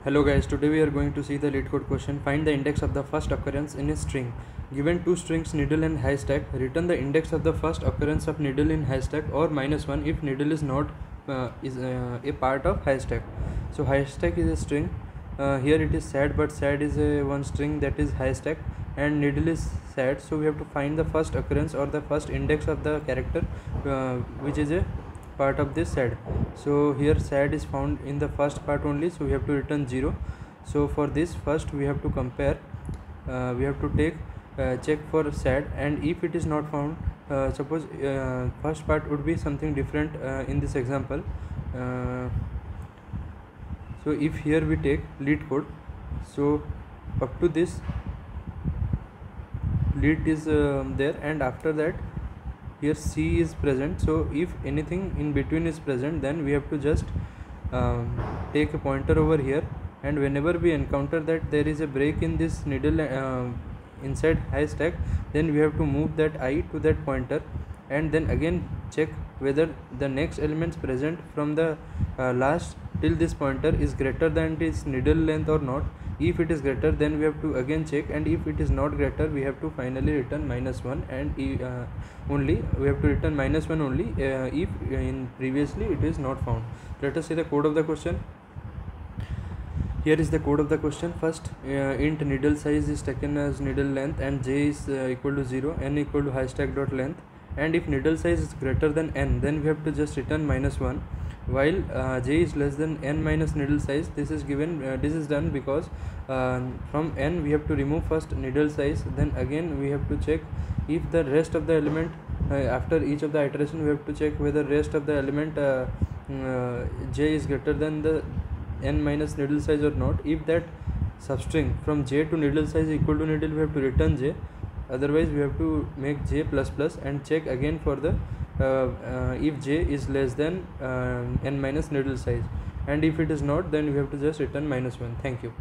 Hello guys, today we are going to see the LeetCode question. Find the index of the first occurrence in a string. Given two strings needle and haystack, return the index of the first occurrence of needle in haystack or -1 if needle is not a part of haystack. So haystack is a string. Here it is sad, but sad is one string that is haystack, and needle is sad. So we have to find the first occurrence or the first index of the character which is a part of this sad. So here sad is found in the first part only, so we have to return 0. So for this, first we have to compare, we have to take check for sad, and if it is not found, suppose first part would be something different in this example. So if here we take LeetCode, so up to this lead is there, and after that here C is present. So if anything in between is present, then we have to just take a pointer over here, and whenever we encounter that there is a break in this needle inside haystack, then we have to move that I to that pointer, and then again check whether the next elements present from the last till this pointer is greater than this needle length or not. If it is greater, then we have to again check, and if it is not greater, we have to finally return -1, and only we have to return -1 only if in previously it is not found. Let us see the code of the question. Here is the code of the question. First, int needle size is taken as needle length, and j is equal to 0, n equal to haystack dot length, and if needle size is greater than n, then we have to just return -1, while j is less than n minus needle size. This is given, this is done because from n we have to remove first needle size, then again we have to check if the rest of the element after each of the iteration we have to check whether rest of the element j is greater than the n minus needle size or not. If that substring from j to needle size equal to needle, we have to return j, otherwise we have to make j plus plus and check again for the if j is less than n minus needle size, and if it is not, then we have to just return -1. Thank you.